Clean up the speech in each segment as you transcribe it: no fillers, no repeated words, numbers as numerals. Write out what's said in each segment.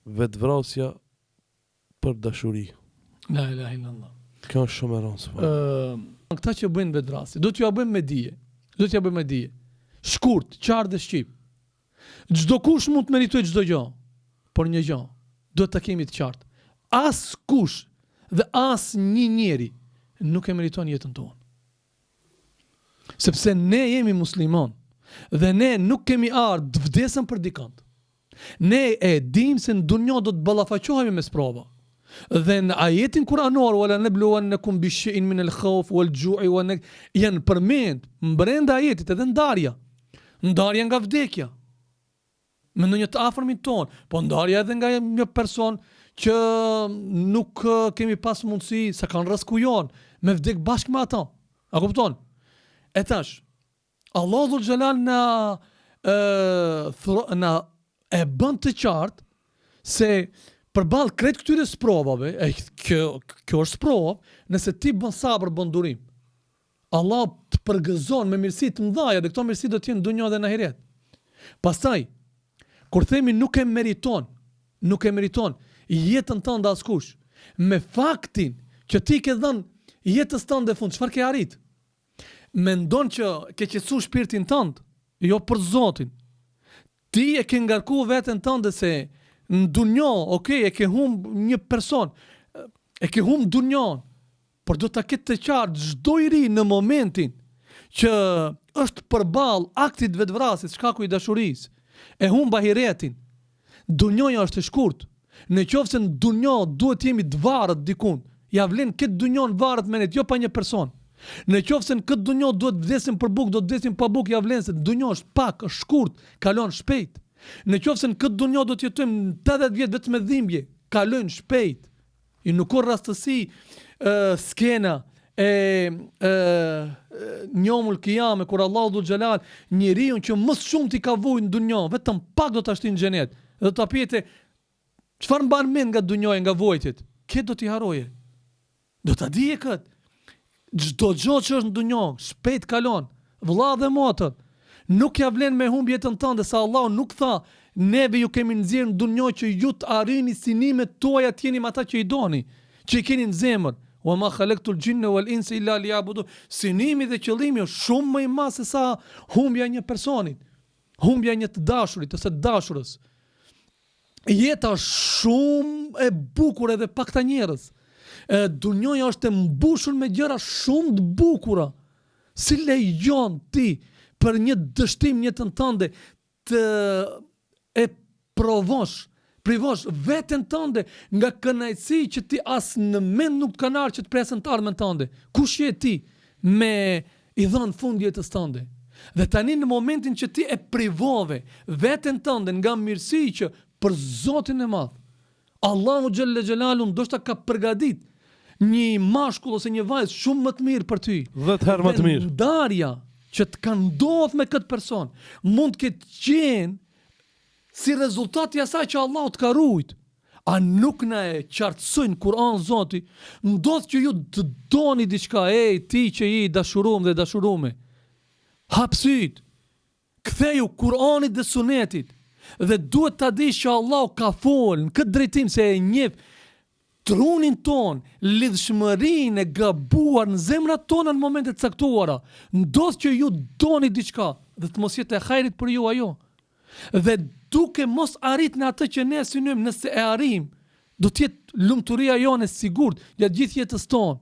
vetvrasja për dashuri. La ilaha illallah. Kjo është shumë e rëndësishme. Këta që bëjnë vetvrasje, do t'ja bëjmë me dije. Shkurt, qartë dhe shqip. Çdo kush mund të meritojë çdo gjë, por një gjë, duhet ta kemi të qartë. As kush dhe as një njeri nuk e meriton jetën tonë. Sepse ne jemi musliman dhe ne nuk kemi ardhur të vdesëm për dikant. Ne e dim se në dunjë do të ballafaqohemi me sprova. Dhe në ajetin kuranor wala nabluwannakum bishay'in min al-khawf wal-ju'i janë përmend brenda ajetit edhe ndarja nga vdekja me ndonjë të afërmit ton, po ndarja edhe nga një person që nuk kemi pas mundësi sa kanë rrezikujon me vdek bashkë me ata. A kupton? E tash Allahu Dhul Jalal na e bën të qartë se përballë krejt këtyre sprovave, kjo është sprovë, nëse ti bën sabër, bën durim. Allah të përgëzon me mirësi të mëdha dhe këto mirësi do të jenë në dunjë dhe në ahiret. Pastaj, kur themi nuk e meriton jetën tënde askush, me faktin që ti ke dhënë jetës tënde fund, çfarë ke arrit? Mendon që ke qetësuar shpirtin tënd, jo për Zotin. Ti e ke ngarku veten tënde se në dunjo, e ke humb një person, e ke humb dunjon, por do ta ketë të qartë çdo i ri në momentin që është përballë aktit vetvrasjes, shkaku i dashurisë, e humb ahiretin. Dunjoja është e shkurtë. Në qoftë se në dunjo duhet jemi të varët dikun, ja vlen këtë dunjon varët me ne, jo pa një person. Në qoftë se në këtë dunjo duhet vdesim për bukë, do të vdesim pa bukë, ja vlen se dunjo është pak, është shkurt, kalon shpejt. Në qoftë se në këtë dunjo do të jetojmë 80 vjet vetëm me dhimbje, kalojnë shpejt. I nuk ka rastësi skena njomul kiyame kur Allahu Dhul Jalal njeriu që më shumë ti ka vujë në dunjo, vetëm pak do ta shtin në xhenet. Dhe ta pyete çfarë mban mend nga dunjoja, nga vujtjet? Kë do t'i haroje? Do ta dije kët. Çdo gjë që është në dunjo, shpejt kalon. Vëlla dhe motër, nuk ja vlen me humb jetën tënde, sa Allahu nuk tha neve ju kemi nxjerrë në dunjë që ju të arrini sinimet tuaja të jeni me ata që i doni, që i keni në zemër. Wa ma khalaqtul jinna wal insa illa liya'budun. Sinimi dhe qëllimi është shumë më i madh se sa humbja e një personit, humbja e një të dashurit ose të dashurës. Jeta është shumë e bukur edhe pa këta njerëz. Dunjoja është e mbushur me gjëra shumë të bukura. Si lejon ti për një dështim në jetën tënde të e privosh veten tënde nga kënaqësi që ti as në mend nuk kanë ardhur që të presën të ardhmen tënde. Kush je ti me i dhënë fund jetës tënde? Dhe tani në momentin që ti e privove veten tënde nga mirësi që për Zotin e Madh, Allahu Xhella Xhelalu ndoshta ka përgatit një mashkull ose një vajzë shumë më të mirë për ty. 10 herë më të mirë. Ndarja që të ka ndodhur me këtë person mund të ketë qenë si rezultati i asaj që Allahu të ka ruajt. A nuk na e qartësojnë Kur'an Zoti? Ndodh që ju të doni diçka, ti që je i dashuruar dhe dashurume. Hap syt. Ktheju Kur'anit dhe Sunetit. Dhe duhet ta dish që Allahu ka folë në këtë drejtim se e njeh trunin ton, lidhshmërinë e gabuar në zemrat tona në momente të caktuara. Ndodh që ju doni diçka dhe të mos jetë e hajrit për ju ajo. Dhe duke mos arrit në atë që ne synojmë, nëse e arrim, do të jetë lumturia jone sigurt gjatë gjithë jetës tonë.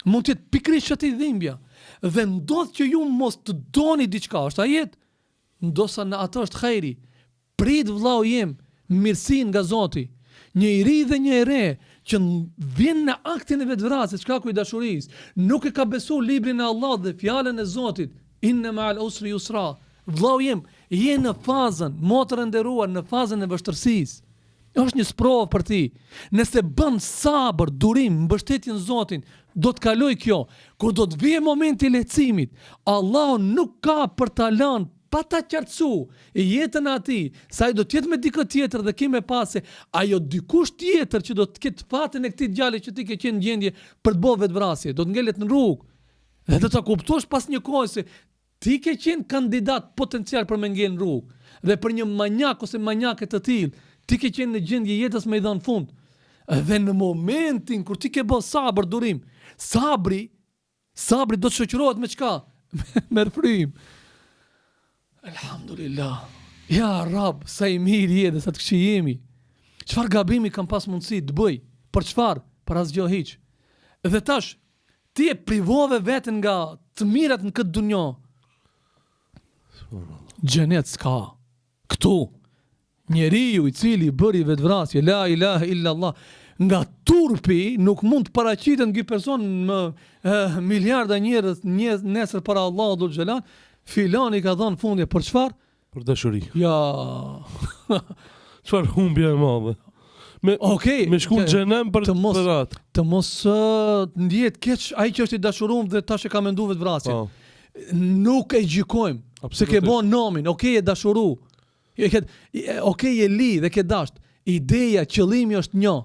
Mund të jetë pikërisht atë dhimbja. Dhe ndodh që ju mos të doni diçka, është ajet, ndosa në atë është hajri. Prit vllau jem mirësinë nga Zoti. Një i ri dhe një i re që vjen në aktin e vetvrasjes, shkaku i dashurisë, nuk e ka besuar librin e Allahut dhe fjalën e Zotit, inna ma'al usri yusra. Vllau jem, je në fazën, motër e nderuar, në fazën e vështirësisë. Është një sprovë për ti. Nëse bën sabër, durim, mbështetjen Zotin, do të kaloj kjo. Kur do të vijë momenti i lehtësimit, Allahu nuk ka për ta lënë pa ta qartësu jetën e atij, sa ai do të jetë me dikë tjetër dhe kimë pas se ajo dikush tjetër që do të ketë fatin e këtij djali që ti ke qenë në gjendje për të bërë vetvrasje, do të ngelet në rrugë. Dhe do ta kuptosh pas një kohë se ti ke qenë kandidat potencial për me ngel në rrugë. Dhe për një manjak ose manjake të tillë, Ti ke qenë në gjendje jetës me i dhënë fund. Dhe në momentin kur ti ke bë sabër durim, sabri do të shoqërohet me çka? Me frym. Alhamdulillah. Ja Rab, sa i mirë je dhe sa të këqij jemi. Çfarë gabimi kam pas mundësi të bëj? Për çfarë? Për asgjë hiç. Dhe tash ti e privove veten nga të mirat në këtë dunjë. Xhenet s'ka. Këtu njeriu i cili bëri vetvrasje, la ilaha illa Allah, nga turpi nuk mund të paraqiten ky person më miliarda njerëz nesër para Allahut dhul xhelal, filani ka dhënë fundje për çfarë? Për dashuri. Ja. Çfarë humbje e madhe. Me shku në xhenem për atë. Të mos ndihet keq ai që është i dashuruar dhe tash e ka menduar vetvrasjen. Nuk e gjykojmë. Se ke bën nomin, e dashuru. E li dhe ke dasht. Ideja, qëllimi është një.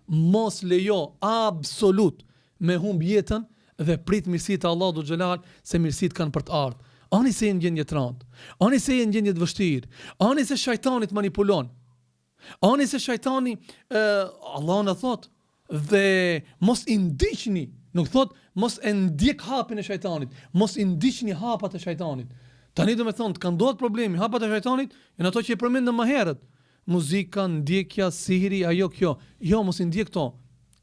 Mos lejo absolut me humb jetën dhe prit mirësitë e Allahut xhelal, se mirësitë kanë për të ardhur. Ani se në gjendje të rëndë, ani se në gjendje të vështirë, ani se shajtani të manipulon. Ani se shajtani Allah në thot dhe mos i ndiqni, nuk thot mos e ndjek hapin e shajtanit, mos i ndiqni hapat e shajtanit. Tani do me thonë, të kanë ndodhur problemi, hapat e shajtanit, janë ato që i përmendëm më herët. Muzika, ndjekja, sihri, ajo kjo. Jo, mos i ndjek to.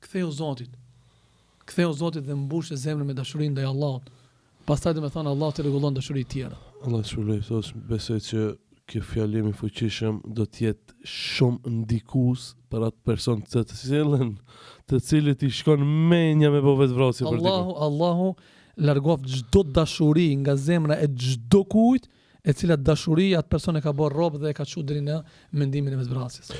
Ktheu Zotit. Ktheu Zotit dhe mbush zemrën me dashurinë ndaj Allahut. Pastaj do me thonë Allah të rregullon dashuri tjera. Allah shpëlbej, besoj që kjo fjalim i fuqishëm do të jetë shumë ndikues për atë person të cilit i shkon menja me bëu vetvrasje për dikun. Allahu largoft çdo dashuri nga zemra e çdo kujt e cila dashuria atë person e ka bërë rob dhe e ka çuar deri në mendimin e vetvrasjes.